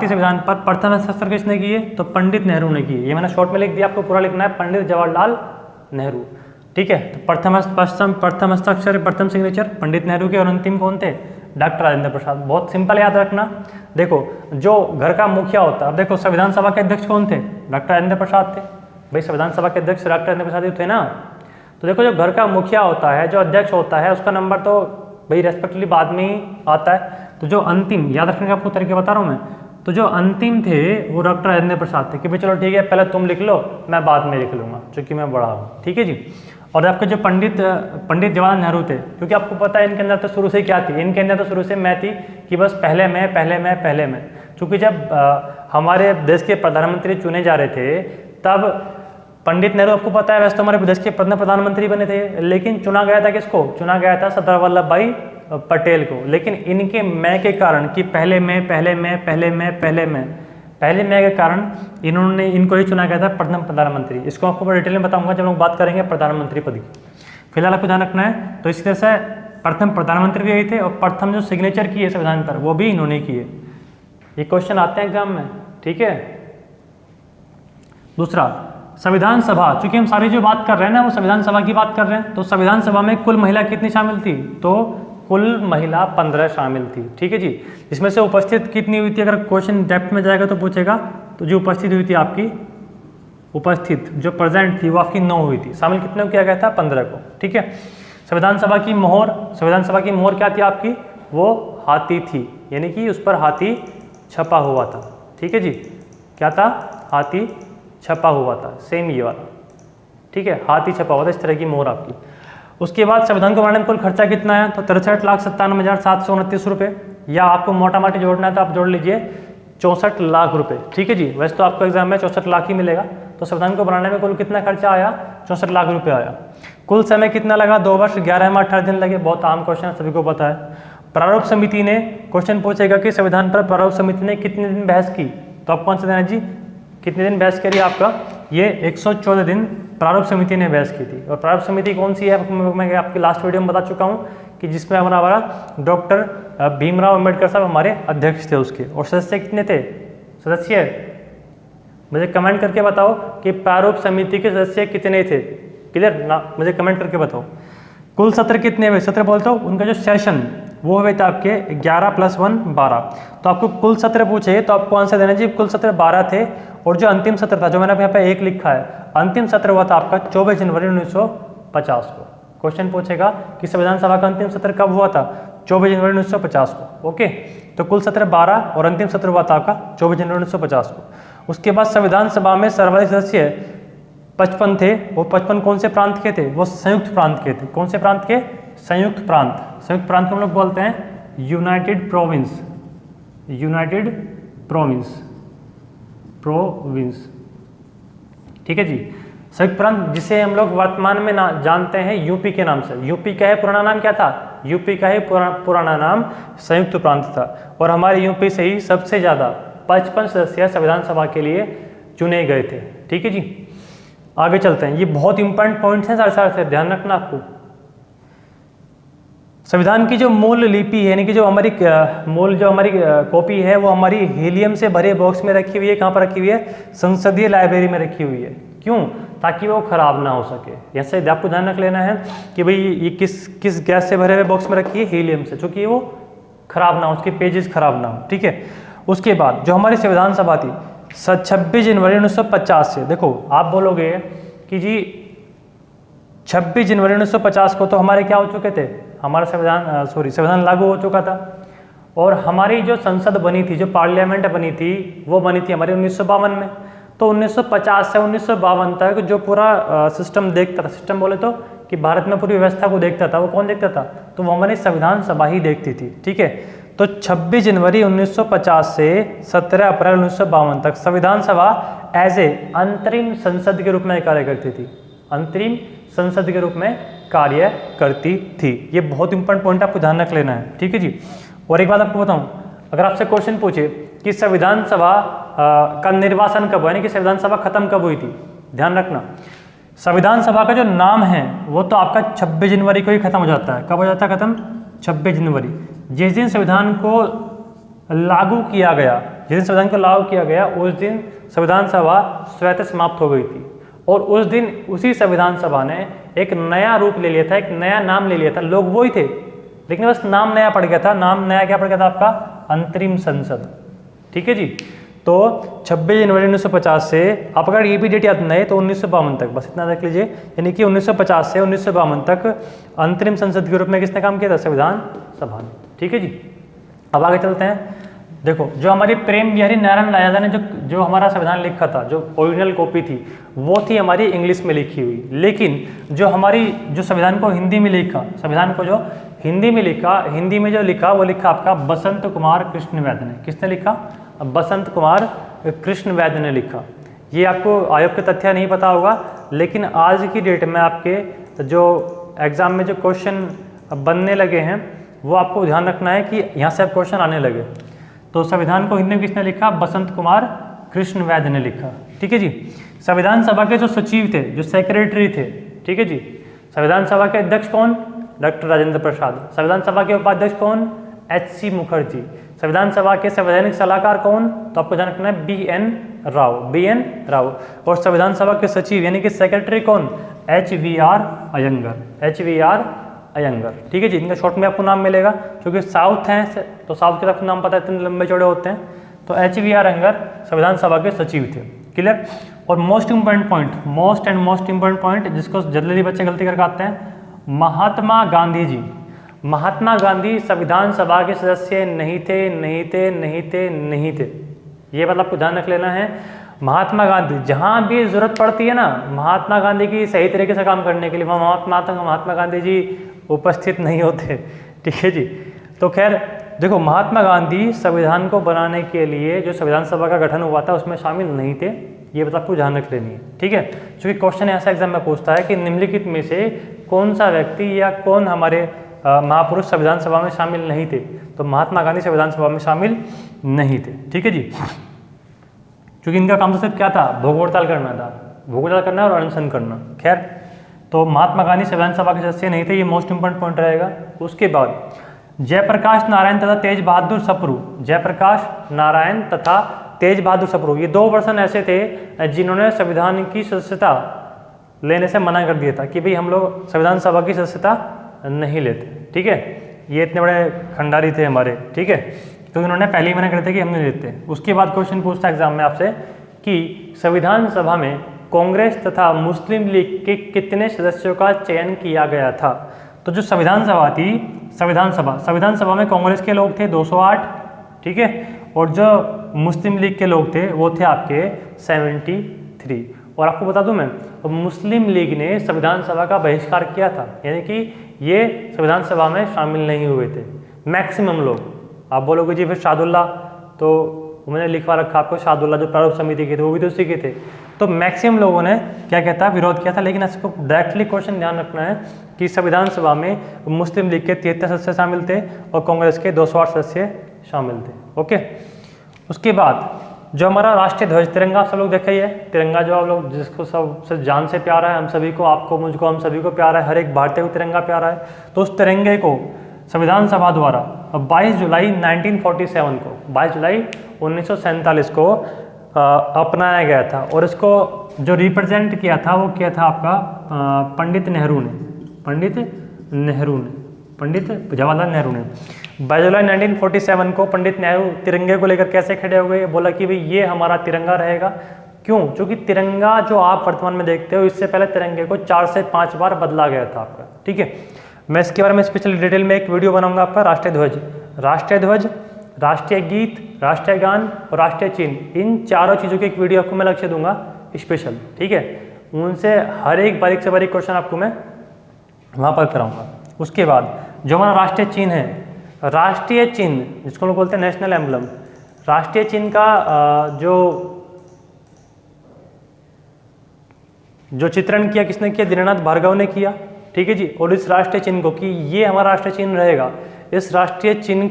संविधान पर प्रथम हस्ताक्षर किसने किए? तो पंडित नेहरू ने किए। ये मैंने शॉर्ट में लिख दिया, आपको पूरा लिखना है, पंडित जवाहरलाल नेहरू, ठीक है। तो प्रथम हस्ताक्षर, प्रथम सिग्नेचर पंडित नेहरू के, और अंतिम कौन थे? डॉक्टर राजेंद्र प्रसाद। बहुत सिंपल याद रखना। देखो, जो घर का मुखिया होता है, अब देखो संविधान सभा के अध्यक्ष कौन थे? डॉक्टर राजेंद्र प्रसाद थे। भाई संविधान सभा के अध्यक्ष डॉक्टर राजेंद्र प्रसाद ही थे ना। तो देखो, जो घर का मुखिया होता है, जो अध्यक्ष होता है, उसका नंबर तो भाई रेस्पेक्टिवली बाद में ही आता है। तो जो अंतिम, याद रखने का आपको तरीके बता रहा हूँ मैं, तो जो अंतिम थे वो डॉक्टर राजेंद्र प्रसाद थे कि भाई चलो ठीक है, पहले तुम लिख लो, मैं बाद में लिख लूँगा, चूँकि मैं बड़ा हूँ, ठीक है जी। और आपके जो पंडित जवाहरलाल नेहरू थे, क्योंकि आपको पता है इनके अंदर तो शुरू से क्या थी, इनके अंदर तो शुरू से मैं थी कि बस पहले मैं। क्योंकि जब हमारे देश के प्रधानमंत्री चुने जा रहे थे, तब पंडित नेहरू आपको पता है वैसे तो हमारे देश के प्रधानमंत्री बने थे, लेकिन चुना गया था किसको? चुना गया था सरदार वल्लभ भाई पटेल को, लेकिन इनके मैं के कारण कि पहले मैं के कारण इन्होंने इनको ही चुना गया था प्रथम प्रधानमंत्री। इसको आपको डिटेल में बताऊंगा जब लोग बात करेंगे प्रधानमंत्री पद की। फिलहाल आपको ध्यान रखना है। तो इसी तरह से प्रथम प्रधानमंत्री भी यही थे और प्रथम जो सिग्नेचर किए संविधान पर वो भी इन्होंने किए। ये क्वेश्चन आते हैं एग्जाम में, ठीक है। दूसरा, संविधान सभा, चूंकि हम सारी जो बात कर रहे हैं ना वो संविधान सभा की बात कर रहे हैं, तो संविधान सभा में कुल महिला कितनी शामिल थी? तो कुल महिला 15 शामिल थी, ठीक है जी। इसमें से उपस्थित कितनी हुई थी? अगर क्वेश्चन डेप्थ में जाएगा तो पूछेगा, तो जो उपस्थित हुई थी आपकी, उपस्थित जो प्रेजेंट थी वो आपकी 9 हुई थी। शामिल कितने को किया गया था? 15 को, ठीक है। संविधान सभा की मोहर, संविधान सभा की मोहर क्या थी आपकी? वो हाथी थी, यानी कि उस पर हाथी छपा हुआ था, ठीक है जी। क्या था? हाथी छपा हुआ था, सेम ये वाला, ठीक है, हाथी छपा हुआ था, इस तरह की मोहर आपकी। उसके बाद संविधान को बनाने में कुल खर्चा कितना है? तो 63,97,729 रुपये, या आपको मोटा मोटी जोड़ना है तो आप जोड़ लीजिए 64 लाख रुपए, ठीक है जी। वैसे तो आपको एग्जाम में 64 लाख ही मिलेगा। तो संविधान को बनाने में कुल कितना खर्चा आया? 64 लाख रुपए आया। कुल समय कितना लगा? 2 वर्ष 11 माह 18 दिन लगे। बहुत आम क्वेश्चन सभी को पता है। प्रारूप समिति ने, क्वेश्चन पूछेगा कि संविधान पर प्रारूप समिति ने कितने दिन बहस की, तो आप कौन सा देना जी? कितने दिन बहस करी आपका? ये 114 दिन प्रारूप समिति ने बहस की थी। और प्रारूप समिति कौन सी है? मैं आपकी लास्ट वीडियो में बता चुका हूँ कि जिसमें हमारा डॉक्टर भीमराव अम्बेडकर साहब हमारे अध्यक्ष थे उसके। और सदस्य कितने थे? सदस्य मुझे कमेंट करके बताओ कि प्रारूप समिति के सदस्य कितने थे। क्लियर ना? मुझे कमेंट करके बताओ। कुल सत्र कितने हुए? सत्र बोलते हो, उनका जो सेशन वो हुए थे आपके 11 + 1 12। तो आपको कुल सत्र पूछे तो आपको आंसर देना जी कुल सत्र 12 थे। और जो अंतिम सत्र था, जो मैंने यहाँ पे 1 लिखा है, अंतिम सत्र हुआ था आपका 24 जनवरी 1950 को। क्वेश्चन पूछेगा कि संविधान सभा का अंतिम सत्र कब हुआ था? 24 जनवरी 1950 को। ओके, तो कुल सत्र 12 और अंतिम सत्र हुआ था आपका 24 जनवरी 1950 को। उसके बाद संविधान सभा में सर्वाधिक सदस्य 55 थे। वो 55 कौन से प्रांत के थे? वो संयुक्त प्रांत के थे। कौन से प्रांत के? संयुक्त प्रांत। संयुक्त प्रांत को हम लोग बोलते हैं यूनाइटेड प्रोविंस, यूनाइटेड प्रोविंस, ठीक है जी। संयुक्त प्रांत जिसे हम लोग वर्तमान में जानते हैं यूपी के नाम से। यूपी का है पुराना नाम क्या था? यूपी का है पुराना नाम संयुक्त प्रांत था। और हमारे यूपी से ही सबसे ज़्यादा 55 सदस्य संविधान सभा के लिए चुने गए थे, ठीक है जी। आगे चलते हैं। ये बहुत इंपॉर्टेंट पॉइंट्स हैं सारे से, ध्यान रखना आपको। संविधान की जो मूल लिपि है, यानी कि जो हमारी कॉपी है, वो हमारी हीलियम से भरे बॉक्स में रखी हुई है। कहाँ पर रखी हुई है? संसदीय लाइब्रेरी में रखी हुई है। क्यों? ताकि वो खराब ना हो सके। ऐसे आपको ध्यान रख लेना है कि भाई ये किस गैस से भरे हुए बॉक्स में रखी है? हीलियम से, चूँकि वो खराब ना हो, उसके पेजेस खराब ना हो, ठीक है। उसके बाद जो हमारी संविधान सभा थी 26 जनवरी 1950 से, देखो आप बोलोगे कि जी 26 जनवरी 1950 को तो हमारे क्या हो चुके थे? हमारा संविधान लागू हो चुका था। और हमारी जो संसद बनी थी, जो पार्लियामेंट बनी थी, वो बनी थी हमारी 1952 में। तो 1950 से 1952 तक जो पूरा सिस्टम देखता था, सिस्टम बोले तो कि भारत में पूरी व्यवस्था को देखता था, वो कौन देखता था? तो वो हमारी संविधान सभा ही देखती थी, ठीक है। तो 26 जनवरी 1950 से 17 अप्रैल 1952 तक संविधान सभा एज ए अंतरिम संसद के रूप में कार्य करती थी। अंतरिम संसद के रूप में कार्य करती थी। ये बहुत इंपॉर्टेंट पॉइंट आपको ध्यान रख लेना है, ठीक है जी। और एक बात आपको बताऊं, अगर आपसे क्वेश्चन पूछे कि संविधान सभा का निर्वासन कब हुआ, यानी कि संविधान सभा खत्म कब हुई थी, ध्यान रखना संविधान सभा का जो नाम है वो तो आपका 26 जनवरी को ही खत्म हो जाता है। कब हो जाता है खत्म? 26 जनवरी। जिस दिन संविधान को लागू किया गया, जिस दिन संविधान को लागू किया गया उस दिन संविधान सभा स्वतः समाप्त हो गई थी। और उस दिन उसी संविधान सभा ने एक नया रूप ले लिया था, एक नया नाम ले लिया था। लोग वही थे, लेकिन बस नाम नया पड़ गया था। नाम नया क्या पड़ गया था आपका? अंतरिम संसद, ठीक है जी। तो 26 जनवरी 1950 से आप अगर ये भी डेट याद नहीं तो 1952 तक, बस इतना रख लीजिए। यानी कि 1950 से 1952 तक अंतरिम संसद के रूप में किसने काम किया था? संविधान सभा ने, ठीक है जी। अब आगे चलते हैं। देखो जो हमारी प्रेम बिहारी नारायण रायदा ने जो हमारा संविधान लिखा था, जो ओरिजिनल कॉपी थी, वो थी हमारी इंग्लिश में लिखी हुई। लेकिन जो संविधान को हिंदी में लिखा, संविधान को जो हिंदी में लिखा, हिंदी में जो लिखा वो लिखा आपका बसंत कुमार कृष्ण वैद्य ने। किसने लिखा? बसंत कुमार कृष्ण वैद्य ने लिखा। ये आपको आयोग के तथ्य नहीं पता होगा, लेकिन आज की डेट में आपके जो एग्ज़ाम में जो क्वेश्चन बनने लगे हैं वो आपको ध्यान रखना है कि यहाँ से अब क्वेश्चन आने लगे। तो संविधान को हिंदी में किसने लिखा? बसंत कुमार कृष्ण वैद्य ने लिखा। ठीक है जी। संविधान सभा के जो सचिव थे, जो सेक्रेटरी थे, ठीक है जी, संविधान सभा के अध्यक्ष कौन? डॉक्टर राजेंद्र प्रसाद। संविधान सभा के उपाध्यक्ष कौन? एच.सी. मुखर्जी। संविधान सभा के संवैधानिक सलाहकार कौन? तो आपको ध्यान रखना है बी.एन. राव, बी.एन. राव। और संविधान सभा के सचिव यानी कि सेक्रेटरी कौन? एच.वी.आर. अयंगर, एच.वी.आर. अयंगर। ठीक है जी। इनका शॉर्ट में आपको नाम मिलेगा, क्योंकि साउथ हैं तो साउथ के आपको नाम पता है, इतने लंबे चौड़े होते हैं। तो एच.वी.आर. अयंगर संविधान सभा के सचिव थे। क्लियर। और most important point, most important point जिसको जल्दी बात गलती करके आते हैं, महात्मा गांधी जी। महात्मा गांधी संविधान सभा के सदस्य नहीं थे। ये मतलब आपको ध्यान रख लेना है। महात्मा गांधी जहाँ भी जरूरत पड़ती है ना महात्मा गांधी की सही तरीके से काम करने के लिए, वहाँ महात्मा गांधी जी उपस्थित नहीं होते। ठीक है जी। तो खैर देखो, महात्मा गांधी संविधान को बनाने के लिए जो संविधान सभा का गठन हुआ था उसमें शामिल नहीं थे। ये बात आपको ध्यान रख लेनी है। ठीक है। क्योंकि क्वेश्चन ऐसा एग्जाम में पूछता है कि निम्नलिखित में से कौन सा व्यक्ति या कौन हमारे महापुरुष संविधान सभा में शामिल नहीं थे? तो महात्मा गांधी संविधान सभा में शामिल नहीं थे। ठीक है जी। क्योंकि इनका काम तो सिर्फ क्या था? भूख हड़ताल करना था, भूख हड़ताल करना और अनशन करना। खैर, तो महात्मा गांधी संविधान सभा के सदस्य नहीं थे, ये मोस्ट इंपोर्टेंट पॉइंट रहेगा। उसके बाद जयप्रकाश नारायण तथा तेज बहादुर सप्रू, जयप्रकाश नारायण तथा तेज बहादुर सप्रू, ये दो पर्सन ऐसे थे जिन्होंने संविधान की सदस्यता लेने से मना कर दिया था कि भाई हम लोग संविधान सभा की सदस्यता नहीं लेते। ठीक है। ये इतने बड़े खंडारी थे हमारे। ठीक है। तो इन्होंने पहले ही मना कर दिया कि हम नहीं लेते। उसके बाद क्वेश्चन पूछता है एग्जाम में आपसे कि संविधान सभा में कांग्रेस तथा मुस्लिम लीग के कितने सदस्यों का चयन किया गया था? तो जो संविधान सभा थी, संविधान सभा में कांग्रेस के लोग थे 208। ठीक है। और जो मुस्लिम लीग के लोग थे वो थे आपके 73। और आपको बता दूं मैं, मुस्लिम लीग ने संविधान सभा का बहिष्कार किया था, यानी कि ये संविधान सभा में शामिल नहीं हुए थे मैक्सिमम लोग। आप बोलोगे जी फिर शादुल्ला, तो मैंने लिखवा रखा आपको, शादुल्ला जो प्रारूप समिति के थे वो भी तो उसी के थे। तो मैक्सिमम लोगों ने क्या कहता विरोध किया था। लेकिन इसको डायरेक्टली क्वेश्चन ध्यान रखना है कि संविधान सभा में मुस्लिम लीग के 73 सदस्य शामिल थे और कांग्रेस के 208 सदस्य शामिल थे। ओके। उसके बाद जो हमारा राष्ट्रीय ध्वज, तिरंगा सब लोग देखा ही है। तिरंगा जो आप लोग जिसको सब जान से प्यारा है, हम सभी को, आपको, मुझको, हम सभी को प्यारा है, हर एक भारतीय को तिरंगा प्यारा है। तो उस तिरंगे को संविधान सभा द्वारा 22 जुलाई 1947 को, 22 जुलाई 1947 को अपनाया गया था। और इसको जो रिप्रेजेंट किया था वो किया था आपका पंडित नेहरू ने, पंडित जवाहरलाल नेहरू ने। 22 जुलाई 1947 को पंडित नेहरू तिरंगे को लेकर कैसे खड़े हो गए? बोला कि भाई ये हमारा तिरंगा रहेगा। क्यों? क्योंकि तिरंगा जो आप वर्तमान में देखते हो, इससे पहले तिरंगे को 4 से 5 बार बदला गया था आपका। ठीक है। मैं इसके बारे में स्पेशल डिटेल में एक वीडियो बनाऊंगा आपका। राष्ट्रीय ध्वज, राष्ट्रीय गीत, राष्ट्रीय गान और राष्ट्रीय चिन्ह, इन चारों चीज़ों की एक वीडियो आपको मैं लक्ष्य दूंगा स्पेशल। ठीक है। उनसे हर एक बारीक से बारीक क्वेश्चन आपको मैं वहाँ पर कराऊंगा। उसके बाद जो हमारा राष्ट्रीय चिन्ह है, राष्ट्रीय चिन्ह जिसको लोग बोलते हैं नेशनल एम्बलम, राष्ट्रीय चिन्ह का जो चित्रण किया किसने किया? दीननाथ भार्गव ने किया। ठीक है जी। और इस राष्ट्रीय चिन्ह को, कि ये हमारा राष्ट्रीय चिन्ह रहेगा, इस राष्ट्रीय चिन्ह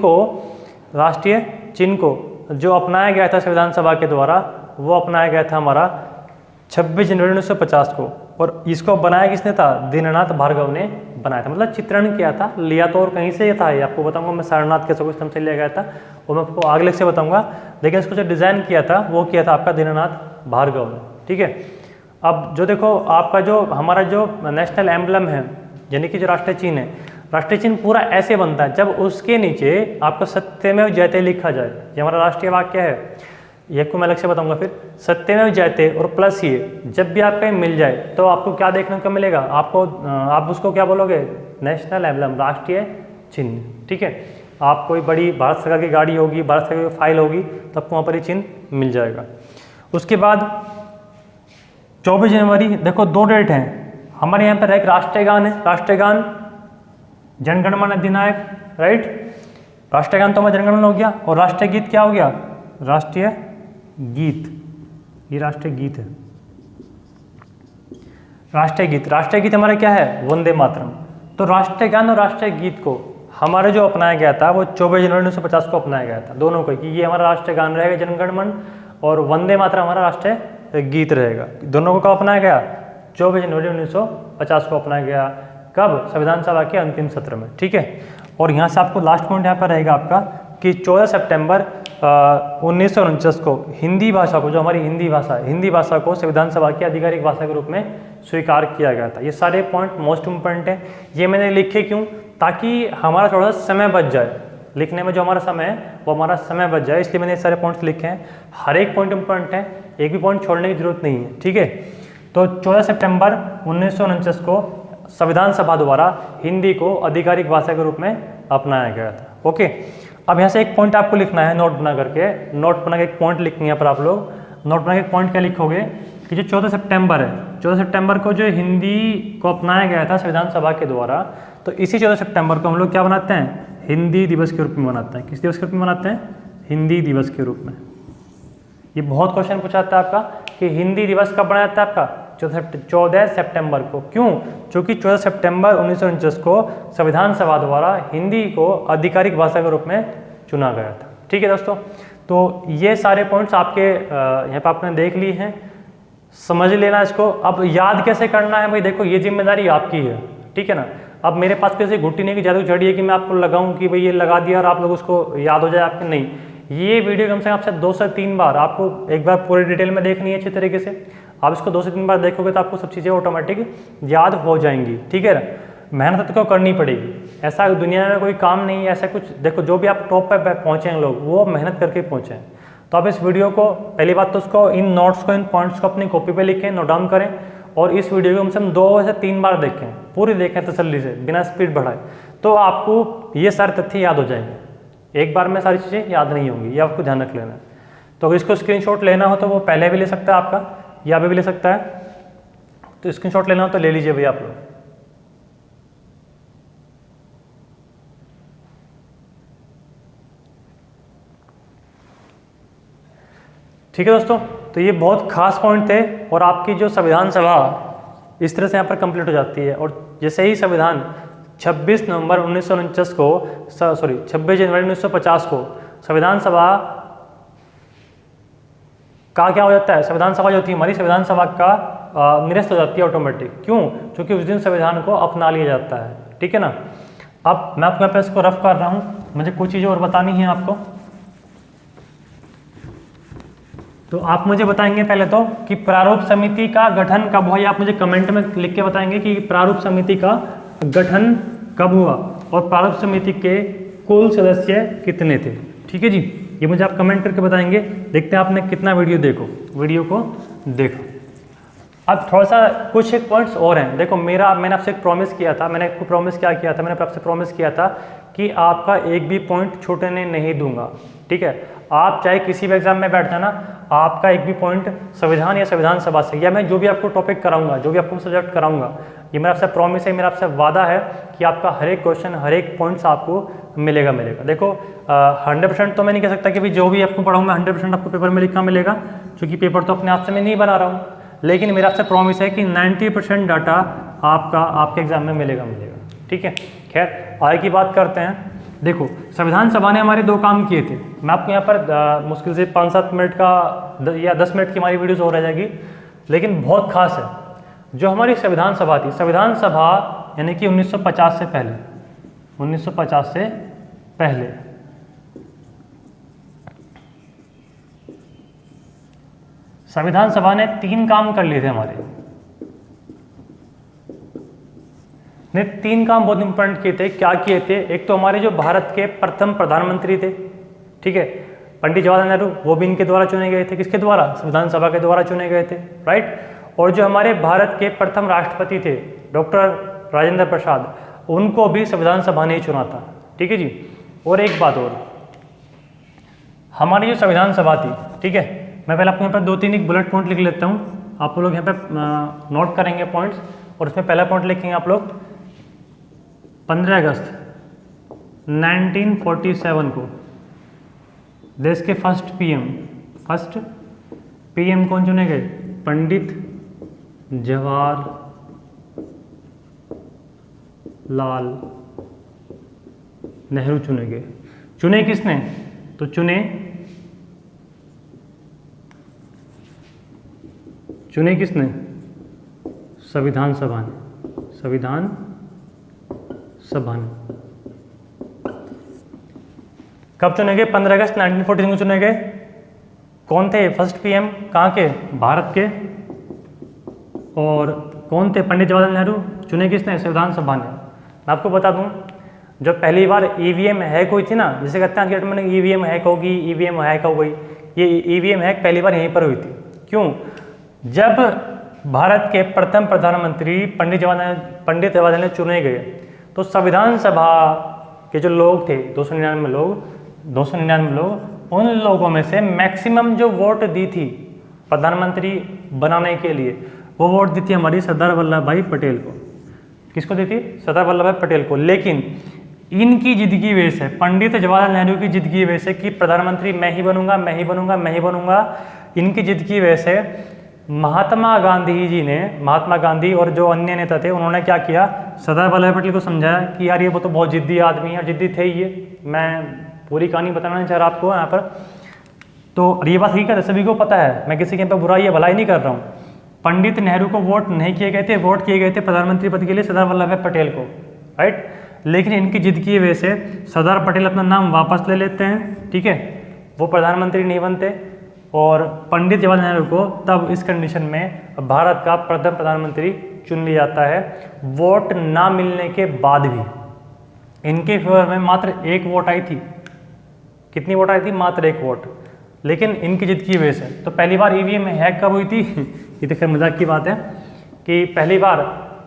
को जो अपनाया गया था संविधान सभा के द्वारा, वो अपनाया गया था हमारा 26 जनवरी 1950 को। और इसको बनाया किसने था? दीननाथ भार्गव ने बनाया था। मतलब चित्रण किया था, लिया तो और कहीं से ये था, ये आपको बताऊंगा मैं सारनाथ के सिस्टम से लिया गया था, वो मैं आपको आगे से बताऊंगा। लेकिन इसको जो डिज़ाइन किया था वो किया था आपका दीननाथ भार्गव ने। ठीक है। अब जो देखो आपका जो हमारा जो नेशनल एम्बलम है, यानी कि जो राष्ट्रीय चिन्ह है, राष्ट्रीय चिन्ह पूरा ऐसे बनता है जब उसके नीचे आपको सत्यमेव जयते लिखा जाए। ये हमारा राष्ट्रीय वाक्य है, ये को मैं अलग से बताऊंगा फिर। सत्यमेव जयते और प्लस ये जब भी आपका मिल जाए तो आपको क्या देखने को मिलेगा? आप उसको क्या बोलोगे? नेशनल एम्बलम, राष्ट्रीय चिन्ह। ठीक है। आप कोई बड़ी भारत सरकार की गाड़ी होगी, भारत सरकार की फाइल होगी, तो आपको वहाँ पर ये चिन्ह मिल जाएगा। उसके बाद 24 जनवरी, देखो 2 डेट हैं हमारे यहाँ पर। एक राष्ट्रीय गान है, राष्ट्रीय गान जन गण मन अधिनायक, राइट। राष्ट्रीय गान तो हमारा जनगणमन हो गया। और राष्ट्रीय गीत क्या हो गया? राष्ट्रीय गीत, ये राष्ट्रीय गीत है। राष्ट्रीय गीत हमारा क्या है? वंदे मातरम। तो राष्ट्रीय गान और राष्ट्रीय गीत को हमारा जो अपनाया गया था वो 24 जनवरी 1950 को अपनाया गया था, दोनों को, कि ये हमारा राष्ट्रीय गान रहेगा जनगण मन, और वंदे मातरम हमारा राष्ट्रीय गीत रहेगा। दोनों को कब अपनाया गया? 24 जनवरी 1950 को अपनाया गया। कब? संविधान सभा के अंतिम सत्र में। ठीक है, और यहाँ से आपको लास्ट पॉइंट यहाँ पर रहेगा आपका कि 14 सितंबर 1949 को हिंदी भाषा को, जो हमारी हिंदी भाषा है, हिंदी भाषा को संविधान सभा की आधिकारिक भाषा के रूप में स्वीकार किया गया था। ये सारे पॉइंट मोस्ट इम्पोर्टेंट हैं। ये मैंने लिखे क्यों? ताकि हमारा थोड़ा सा समय बच जाए, लिखने में जो हमारा समय है वो हमारा समय बच जाए, इसलिए मैंने ये सारे पॉइंट्स लिखे हैं। हर एक पॉइंट इम्पोर्टेंट है, एक भी पॉइंट छोड़ने की जरूरत नहीं है। ठीक है, तो 14 सितंबर 1949 को संविधान सभा द्वारा हिंदी को आधिकारिक भाषा के रूप में अपनाया गया था। ओके, अब यहाँ से एक पॉइंट आपको लिखना है, नोट बना करके, नोट बना के एक पॉइंट लिखेंगे यहाँ पर आप लोग। नोट बना के एक पॉइंट क्या लिखोगे कि जो 14 सितंबर है, 14 सितंबर को जो हिंदी को अपनाया गया था संविधान सभा के द्वारा, तो इसी 14 सितंबर को हम लोग क्या बनाते हैं? हिंदी दिवस के रूप में मनाते हैं। किस दिवस के रूप में मनाते हैं? हिंदी दिवस के रूप में। ये बहुत क्वेश्चन पूछा जाता है आपका कि हिंदी दिवस कब बनाया जाता है आपका? 14 सितंबर को। क्यों? क्योंकि 14 सितंबर 1949 को संविधान सभा द्वारा हिंदी को आधिकारिक भाषा के रूप में चुना गया था। ठीक है दोस्तों, तो ये सारे पॉइंट्स आपके यहाँ पर आपने देख लिए हैं, समझ लेना इसको। अब याद कैसे करना है भाई, देखो ये जिम्मेदारी आपकी है। ठीक है ना, अब मेरे पास कैसे घुट्टी नहीं की जादू चढ़ी है कि मैं आपको लगाऊं कि भाई ये लगा दिया और आप लोग उसको याद हो जाए आपके, नहीं। ये वीडियो कम से कम आपसे 2 से 3 बार आपको एक बार पूरी डिटेल में देखनी है अच्छी तरीके से। आप इसको 2 से 3 बार देखोगे तो आपको सब चीज़ें ऑटोमेटिक याद हो जाएंगी। ठीक है ना, मेहनत तो करनी पड़ेगी, ऐसा दुनिया में कोई काम नहीं है ऐसा कुछ। देखो जो भी आप टॉप पे पहुँचे हैं लोग, वो मेहनत करके पहुँचे हैं। तो आप इस वीडियो को, पहली बात तो उसको, इन नोट्स को, इन पॉइंट्स को अपनी कॉपी पे लिखें, नोट डाउन करें, और इस वीडियो को कम से कम 2 से 3 बार देखें, पूरी देखें तसल्ली से, बिना स्पीड बढ़ाए, तो आपको ये सारे तथ्य याद हो जाएंगे। एक बार में सारी चीज़ें याद नहीं होंगी, ये आपको ध्यान रख लेना है। तो इसको स्क्रीनशॉट लेना हो तो वो पहले भी ले सकता है आपका, या अभी भी ले सकता है। तो स्क्रीनशॉट लेना हो तो ले लीजिए भैया आप लोग। ठीक है दोस्तों, तो ये बहुत खास पॉइंट थे, और आपकी जो संविधान सभा इस तरह से यहाँ पर कंप्लीट हो जाती है। और जैसे ही संविधान 26 नवंबर 1949 को, 26 जनवरी 1950 को संविधान सभा का क्या हो जाता है? संविधान सभा जो थी हमारी, संविधान सभा का निरस्त हो जाती है ऑटोमेटिक। क्यों? क्योंकि उस दिन संविधान को अपना लिया जाता है। ठीक है ना, अब मैं आपको यहाँ पे इसको रफ कर रहा हूँ, मुझे कुछ चीज़ें और बतानी है आपको। तो आप मुझे बताएंगे पहले तो कि प्रारूप समिति का गठन कब हुआ, या आप मुझे कमेंट में लिख के बताएंगे कि प्रारूप समिति का गठन कब हुआ, और प्रारूप समिति के कुल सदस्य कितने थे। ठीक है जी, ये मुझे आप कमेंट करके बताएंगे। देखते हैं आपने कितना वीडियो को देखा। अब थोड़ा सा कुछ एक पॉइंट्स और हैं। देखो मैंने आपसे एक प्रॉमिस किया था, मैंने आपको प्रॉमिस क्या किया था, मैंने आपसे प्रॉमिस किया था कि आपका एक भी पॉइंट छूटने नहीं दूंगा। ठीक है, आप चाहे किसी भी एग्जाम में बैठ जाना, आपका एक भी पॉइंट संविधान या संविधान सभा से, या मैं जो भी आपको टॉपिक कराऊंगा, जो भी आपको सब्जेक्ट कराऊंगा, ये मेरा आपसे प्रॉमिस है, मेरा आपसे वादा है कि आपका हर एक क्वेश्चन, हर एक पॉइंट्स आपको मिलेगा। देखो 100% तो मैं नहीं कह सकता कि भाई जो भी आपको पढ़ाऊँ मैं 100% आपको पेपर में लिखा मिलेगा, क्योंकि पेपर तो अपने आप से मैं नहीं बना रहा हूँ, लेकिन मेरा आपसे प्रॉमिस है कि 90% डाटा आपके एग्जाम में मिलेगा। ठीक है, खैर आगे की बात करते हैं। देखो संविधान सभा ने हमारे 2 काम किए थे। मैं आपको यहाँ पर मुश्किल से 5-7 मिनट का या 10 मिनट की हमारी वीडियोस हो रह जाएगी, लेकिन बहुत खास है। जो हमारी संविधान सभा थी, संविधान सभा यानी कि 1950 से पहले, 1950 से पहले संविधान सभा ने 3 काम कर लिए थे हमारे। ने 3 काम बहुत इंपॉर्टेंट किए थे। क्या किए थे? एक तो हमारे जो भारत के प्रथम प्रधानमंत्री थे, ठीक है, पंडित जवाहरलाल नेहरू, वो भी इनके द्वारा चुने गए थे। किसके द्वारा? संविधान सभा के द्वारा चुने गए थे, राइट। और जो हमारे भारत के प्रथम राष्ट्रपति थे डॉक्टर राजेंद्र प्रसाद, उनको भी संविधान सभा ने ही चुना था। ठीक है जी। और एक बात और, हमारी जो संविधान सभा थी, ठीक है, मैं पहले आपको यहाँ पर 2-3 एक बुलेट पॉइंट लिख लेता हूँ, आप लोग यहाँ पे नोट करेंगे पॉइंट्स। और उसमें पहला पॉइंट लिखेंगे आप लोग 15 अगस्त 1947 को देश के फर्स्ट पीएम कौन चुने गए? पंडित जवाहरलाल नेहरू चुने गए। चुने किसने? तो चुने किसने? संविधान सभा ने। संविधान सभा ने। कब चुने गए? 15 अगस्त 1946 को चुने गए। कौन थे फर्स्ट पीएम? कहाँ के? भारत के। और कौन थे? पंडित जवाहरलाल नेहरू। चुने किसने? संविधान सभा ने। मैं आपको बता दूं, जब पहली बार ईवीएम हैक हुई थी ना, जिसे कहते हैं आज के डेट में ईवीएम हैक होगी, ईवीएम हैक हो गई, ये ईवीएम हैक पहली बार यहीं पर हुई थी। क्यों? जब भारत के प्रथम प्रधानमंत्री पंडित जवाहरलाल नेहरू चुने गए, तो संविधान सभा के जो लोग थे 299 लोग, उन लोगों में से मैक्सिमम जो वोट दी थी प्रधानमंत्री बनाने के लिए, वो वोट दी थी हमारी सरदार वल्लभ भाई पटेल को। किसको दी थी? सरदार वल्लभ भाई पटेल को। लेकिन इनकी जिद की वजह से, पंडित जवाहरलाल नेहरू की जिद की वजह से कि प्रधानमंत्री मैं ही बनूंगा, मैं ही बनूंगा, मैं ही बनूंगा, इनकी जिद की वजह से महात्मा गांधी और जो अन्य नेता थे, उन्होंने क्या किया? सरदार वल्लभ भाई पटेल को समझाया कि यार ये वो तो बहुत जिद्दी आदमी है, और जिद्दी थे ये, मैं पूरी कहानी बताना नहीं चाह रहा आपको यहाँ पर। तो ये बात हकीकत है, सभी को पता है, मैं किसी के पे बुराई या भलाई नहीं कर रहा हूँ। पंडित नेहरू को वोट नहीं किए गए थे, वोट किए गए थे प्रधानमंत्री पद के लिए सरदार वल्लभ भाई पटेल को, राइट। लेकिन इनकी जिद की वजह से सरदार पटेल अपना नाम वापस ले लेते हैं, ठीक है, वो प्रधानमंत्री नहीं बनते, और पंडित जवाहरलाल नेहरू को तब इस कंडीशन में भारत का प्रथम प्रधानमंत्री चुन लिया जाता है। वोट ना मिलने के बाद भी इनके फेवर में मात्र 1 वोट आई थी। कितनी वोट आई थी? मात्र 1 वोट। लेकिन इनकी जिद की वजह से। तो पहली बार ईवीएम हैक कब हुई थी? ये तो खैर मजाक की बात है कि पहली बार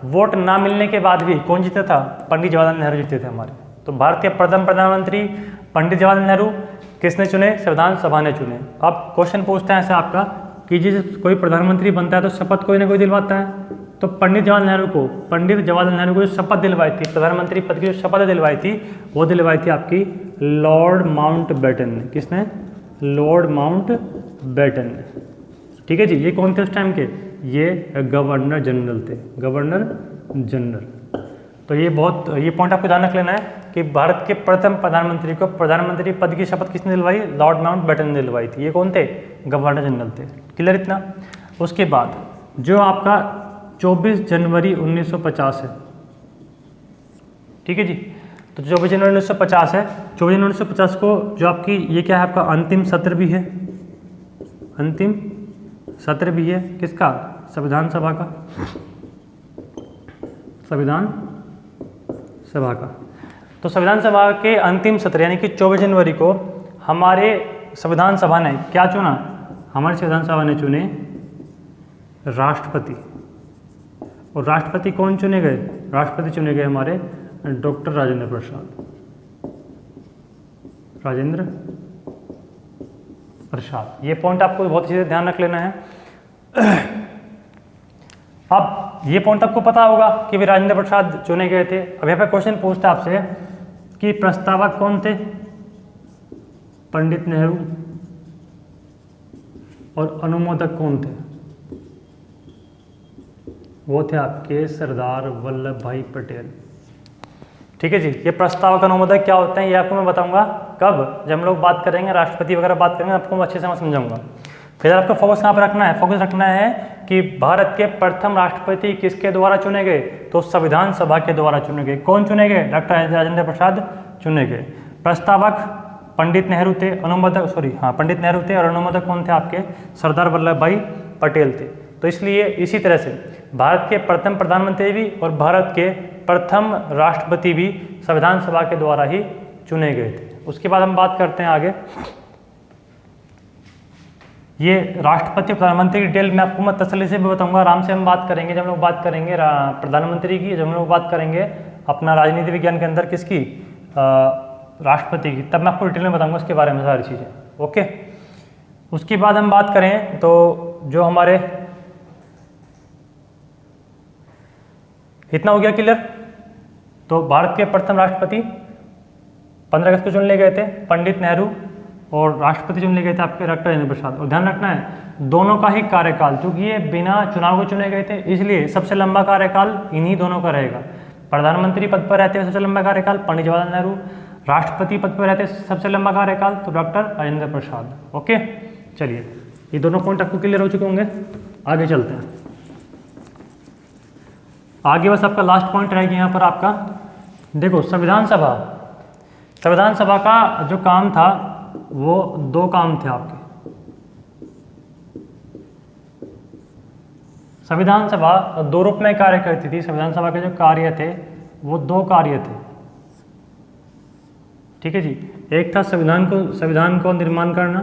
वोट ना मिलने के बाद भी कौन जीता था? पंडित जवाहरलाल नेहरू जीते थे हमारे। तो भारत के प्रथम प्रधानमंत्री पंडित जवाहरलाल नेहरू किसने चुने? संविधान सभा ने चुने। अब क्वेश्चन पूछते हैं ऐसे आपका कि जिस कोई प्रधानमंत्री बनता है तो शपथ कोई ना कोई दिलवाता है। तो पंडित जवाहरलाल नेहरू को जो शपथ दिलवाई थी, प्रधानमंत्री पद की जो शपथ दिलवाई थी, वो दिलवाई थी आपकी लॉर्ड माउंटबेटन ने। किसने? लॉर्ड माउंटबेटन ने। ठीक है जी। ये कौन थे उस टाइम के? ये गवर्नर जनरल थे, गवर्नर जनरल। तो ये पॉइंट आपको ध्यान रख लेना है कि भारत के प्रथम प्रधानमंत्री को प्रधानमंत्री पद की शपथ किसने दिलवाई? लॉर्ड माउंटबेटन ने दिलवाई थी। ये कौन थे? गवर्नर जनरल थे। क्लियर इतना? उसके बाद जो आपका 24 जनवरी 1950 है, ठीक है जी। तो 24 जनवरी 1950 है। 24 जनवरी 1950 को जो आपकी ये क्या है? आपका अंतिम सत्र भी है। अंतिम सत्र भी है किसका? संविधान सभा का। संविधान सभा का। तो संविधान सभा के अंतिम सत्र यानी कि 24 जनवरी को हमारे संविधान सभा ने क्या चुना? हमारे संविधान सभा ने चुने राष्ट्रपति। और राष्ट्रपति कौन चुने गए? राष्ट्रपति चुने गए हमारे डॉक्टर राजेंद्र प्रसाद। राजेंद्र प्रसाद। ये पॉइंट आपको बहुत अच्छे से ध्यान रख लेना है। अब ये पॉइंट आपको पता होगा कि भी राजेंद्र प्रसाद चुने गए थे। अब यहाँ पे क्वेश्चन पूछता है आपसे कि प्रस्तावक कौन थे? पंडित नेहरू। और अनुमोदक कौन थे? वो थे आपके सरदार वल्लभ भाई पटेल। ठीक है जी। ये प्रस्तावक अनुमोदक क्या होते हैं ये आपको मैं बताऊंगा कब? जब हम लोग बात करेंगे राष्ट्रपति वगैरह बात करेंगे, आपको अच्छे से मैं समझाऊंगा। फिर आपको फोकस कहाँ पर रखना है? फोकस रखना है कि भारत के प्रथम राष्ट्रपति किसके द्वारा चुने गए? तो संविधान सभा के द्वारा चुने गए। कौन चुने गए? डॉक्टर राजेंद्र प्रसाद चुने गए। प्रस्तावक पंडित नेहरू थे, पंडित नेहरू थे, और अनुमोदक कौन थे? आपके सरदार वल्लभ भाई पटेल थे। तो इसलिए इसी तरह से भारत के प्रथम प्रधानमंत्री भी और भारत के प्रथम राष्ट्रपति भी संविधान सभा के द्वारा ही चुने गए थे। उसके बाद हम बात करते हैं आगे। ये राष्ट्रपति प्रधानमंत्री की डिटेल मैं आपको मैं तसल्ली से भी बताऊंगा, आराम से हम बात करेंगे। जब हम लोग बात करेंगे प्रधानमंत्री की, जब हम लोग बात करेंगे अपना राजनीति विज्ञान के अंदर किसकी? राष्ट्रपति की, तब मैं आपको डिटेल में बताऊंगा उसके बारे में सारी चीज़ें। ओके। उसके बाद हम बात करें तो जो हमारे इतना हो गया क्लियर। तो भारत के प्रथम राष्ट्रपति 15 अगस्त को चुन लिए गए थे पंडित नेहरू, और राष्ट्रपति चुन लिए गए थे आपके डॉक्टर राजेंद्र प्रसाद। और ध्यान रखना है दोनों का ही कार्यकाल, क्योंकि ये बिना चुनाव को चुने गए थे, इसलिए सबसे लंबा कार्यकाल इन्हीं दोनों का रहेगा। प्रधानमंत्री पद पर रहते हुए सबसे लंबा कार्यकाल पंडित जवाहरलाल नेहरू, राष्ट्रपति पद पर रहते सबसे लंबा कार्यकाल, तो डॉक्टर राजेंद्र प्रसाद। ओके, चलिए ये दोनों पॉइंट आपको क्लियर हो चुके होंगे। आगे चलते हैं। आगे बस आपका लास्ट पॉइंट रहेगा यहाँ पर आपका, देखो संविधान सभा का जो काम था वो 2 काम थे आपके। संविधान सभा 2 रूप में कार्य करती थी। संविधान सभा के जो कार्य थे वो 2 कार्य थे, ठीक है जी। एक था संविधान को निर्माण करना,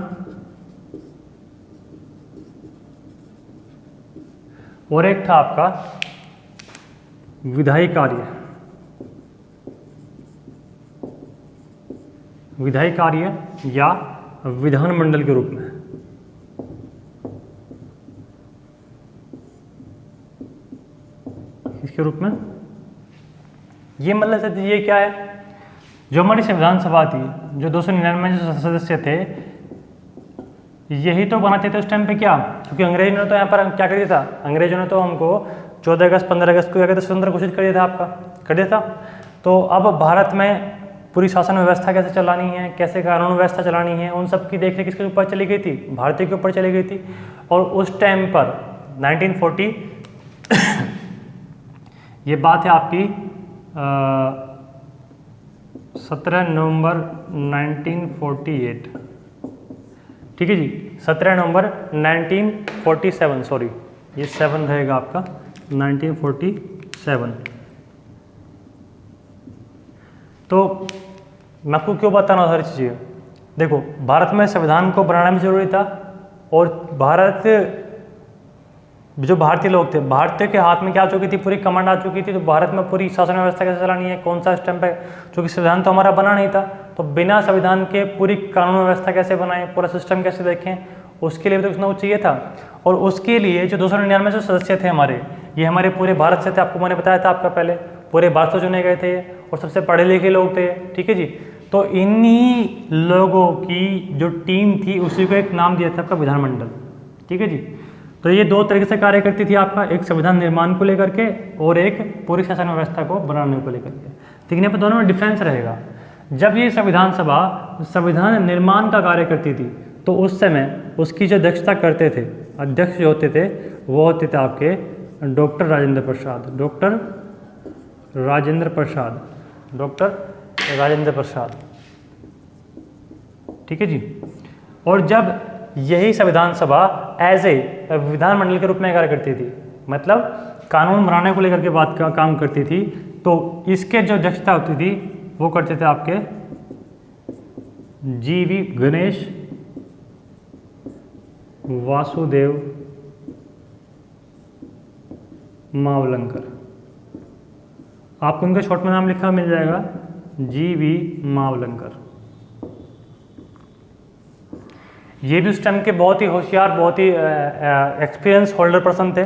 और एक था आपका विधायी कार्य या विधानमंडल के रूप में। इसके रूप में ये मतलब ये क्या है, जो हमारी संविधान सभा थी, जो 299 जो सदस्य थे, यही तो बनाते थे उस टाइम पे क्या, क्योंकि अंग्रेजों ने तो यहाँ पर क्या कर दिया था, अंग्रेजों ने तो हमको 14 अगस्त 15 अगस्त को क्या कहते स्वतंत्र घोषित कर दिया था, आपका कर दिया था। तो अब भारत में पूरी शासन व्यवस्था कैसे चलानी है, कैसे कानून व्यवस्था चलानी है, उन सब की देखरेख किसके ऊपर चली गई थी, भारतीय के ऊपर चली गई थी। और उस टाइम पर 1940 ये बात है आपकी 17 नवंबर 1948, ठीक है जी, 17 नवंबर 1947, सॉरी ये 7 रहेगा आपका 1947। तो मैं आपको क्यों बताना सारी चीज़ें, देखो भारत में संविधान को बनाना भी जरूरी था, और जो भारतीय लोग थे, भारतीय के हाथ में क्या आ चुकी थी, पूरी कमांड आ चुकी थी। तो भारत में पूरी शासन व्यवस्था कैसे चलानी है, कौन सा स्टेप है, क्योंकि संविधान तो हमारा बना नहीं था, तो बिना संविधान के पूरी कानून व्यवस्था कैसे बनाएं, पूरा सिस्टम कैसे देखें, उसके लिए भी तो कुछ ना कुछ चाहिए था। और उसके लिए जो 299 जो सदस्य थे हमारे, ये हमारे पूरे भारत से थे, आपको मैंने बताया था आपका पहले, पूरे भारत से चुने गए थे और सबसे पढ़े लिखे लोग थे, ठीक है जी। तो इन्हीं लोगों की जो टीम थी उसी को एक नाम दिया था आपका विधानमंडल, ठीक है जी। तो ये 2 तरीके से कार्य करती थी आपका, एक संविधान निर्माण को लेकर के और एक पूरी शासन व्यवस्था को बनाने को लेकर के। लेकिन यहाँ पर दोनों में डिफरेंस रहेगा। जब ये संविधान सभा संविधान निर्माण का कार्य करती थी, तो उस समय उसकी जो अध्यक्षता करते थे, अध्यक्ष जो होते थे वो होते थे आपके डॉक्टर राजेंद्र प्रसाद, ठीक है जी। और जब यही संविधान सभा एज ए विधानमंडल के रूप में कार्य करती थी, मतलब कानून बनाने को लेकर के बात का काम करती थी, तो इसके जो अध्यक्षता होती थी वो करते थे आपके जीवी गणेश वासुदेव मावलंकर। आपको उनका शॉर्ट में नाम लिखा मिल जाएगा, जीवी मावलंकर। ये भी उस टाइम के बहुत ही होशियार, बहुत ही एक्सपीरियंस होल्डर पर्सन थे।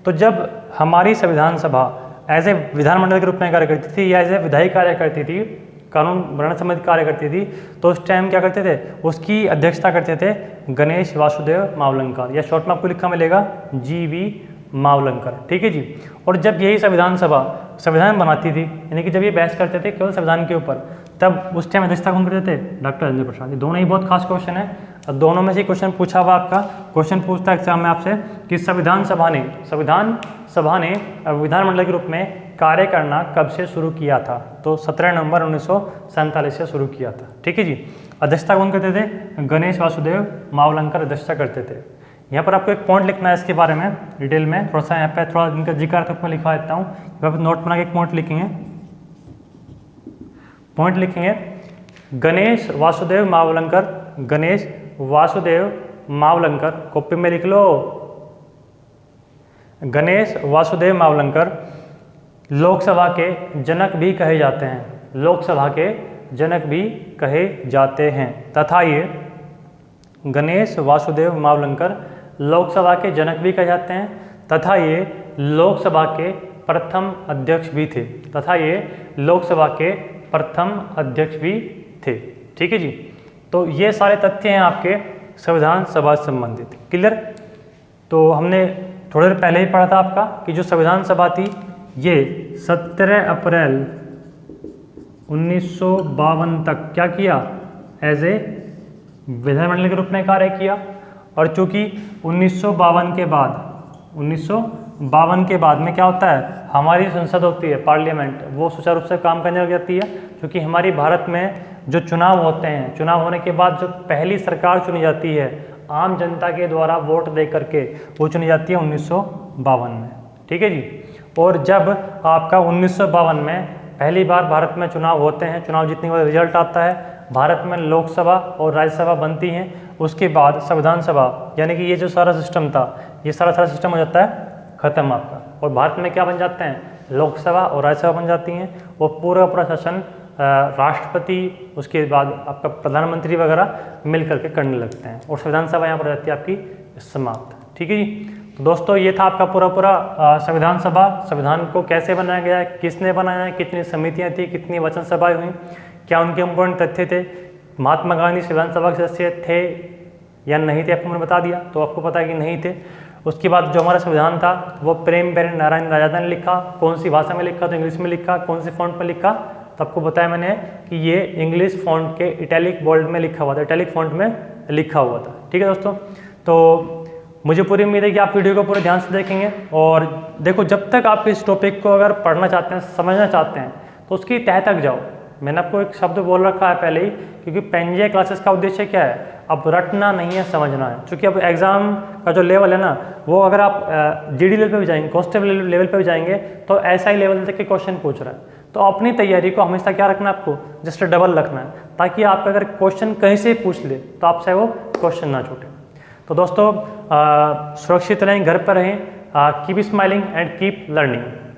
तो जब हमारी संविधान सभा एज ए विधानमंडल के रूप में कार्य करती थी या एज ए विधायी कार्य करती थी, कानून बनाने संबंधित कार्य करती थी, तो उस टाइम क्या करते थे, उसकी अध्यक्षता करते थे गणेश वासुदेव मावलंकर, या शॉर्ट में आपको लिखा मिलेगा जीवी मावलंकर, ठीक है जी। और जब यही संविधान सभा संविधान बनाती थी, यानी कि जब ये बहस करते थे केवल संविधान के ऊपर, तब उस टाइम अध्यक्षता कौन करते थे, डॉक्टर राजेंद्र प्रसाद। ये दोनों ही बहुत खास क्वेश्चन है, दोनों में से क्वेश्चन पूछा हुआ आपका, क्वेश्चन पूछता है एग्जाम में आपसे कि संविधान सभा ने विधानमंडल के रूप में कार्य करना कब से शुरू किया था, तो 17 नवंबर 1947 से शुरू किया था, ठीक है जी। अध्यक्षता कौन करते थे, गणेश वासुदेव मावलंकर अध्यक्षता करते थे। यहाँ पर आपको एक पॉइंट लिखना है इसके बारे में डिटेल में, थोड़ा सा यहाँ पे थोड़ा इनका जिक्र मैं लिखवा देता हूँ, यहाँ पर नोट बना के एक पॉइंट लिखेंगे, गणेश वासुदेव मावलंकर, कॉपी में लिख लो, गणेश वासुदेव मावलंकर लोकसभा के जनक भी कहे जाते हैं, तथा ये गणेश वासुदेव मावलंकर लोकसभा के जनक भी कहे जाते हैं, तथा ये लोकसभा के प्रथम अध्यक्ष भी थे, ठीक है जी। तो ये सारे तथ्य हैं आपके संविधान सभा से संबंधित, क्लियर। तो हमने थोड़ी देर पहले ही पढ़ा था आपका कि जो संविधान सभा थी ये 17 अप्रैल 1952 तक क्या किया, एज ए विधानमंडल के रूप में कार्य किया। और चूंकि 1952 के बाद में क्या होता है, हमारी संसद होती है, पार्लियामेंट, वो सुचारू रूप से काम करने लग जाती है। क्योंकि हमारी भारत में जो चुनाव होते हैं, चुनाव होने के बाद जो पहली सरकार चुनी जाती है आम जनता के द्वारा वोट दे करके, वो चुनी जाती है 1952 में। ठीक है जी। और जब आपका 1952 में पहली बार भारत में चुनाव होते हैं, चुनाव जीतने के बाद रिजल्ट आता है, भारत में लोकसभा और राज्यसभा बनती हैं, उसके बाद संविधान सभा, यानी कि ये जो सारा सिस्टम था, ये सारा सिस्टम हो जाता है खत्म आपका। और भारत में क्या बन जाते हैं, लोकसभा और राज्यसभा बन जाती हैं। वो पूरा प्रशासन राष्ट्रपति, उसके बाद आपका प्रधानमंत्री वगैरह मिल करके करने लगते हैं, और संविधान सभा यहाँ पर रहती है आपकी समाप्त। ठीक है जी। तो दोस्तों ये था आपका पूरा संविधान सभा। संविधान को कैसे बनाया गया, किसने बनाया, कितनी समितियाँ थी, कितनी वचन सभाएँ हुई, क्या उनके इम्पोर्टेंट तथ्य थे, महात्मा गांधी संविधान सभा के सदस्य थे या नहीं थे, आपको मैंने बता दिया, तो आपको पता है कि नहीं थे। उसके बाद जो हमारा संविधान था वो प्रेम बैरन नारायण राजादा ने लिखा। कौन सी भाषा में लिखा, तो इंग्लिश में लिखा। कौन सी फॉन्ट में लिखा, तो आपको बताया मैंने कि ये इंग्लिश फॉन्ट के इटैलिक बोल्ड में लिखा हुआ था, इटैलिक फॉन्ट में लिखा हुआ था। ठीक है दोस्तों, तो मुझे पूरी उम्मीद है कि आप वीडियो को पूरे ध्यान से देखेंगे। और देखो, जब तक आप इस टॉपिक को अगर पढ़ना चाहते हैं, समझना चाहते हैं, तो उसकी तह तक जाओ। मैंने आपको एक शब्द बोल रखा है पहले ही, क्योंकि पेनजे क्लासेस का उद्देश्य क्या है, अब रटना नहीं है, समझना है। क्योंकि अब एग्जाम का जो लेवल है ना, वो अगर आप जीडी लेवल पे भी जाएंगे, कांस्टेबल लेवल पे भी जाएंगे, तो ऐसा ही लेवल तक के क्वेश्चन पूछ रहा है। तो अपनी तैयारी को हमेशा क्या रखना है, आपको जस्ट डबल रखना है, ताकि आपका अगर क्वेश्चन कहीं से पूछ ले तो आपसे वो क्वेश्चन ना छूटे। तो दोस्तों सुरक्षित रहें, घर पर रहें, keep smiling and keep learning.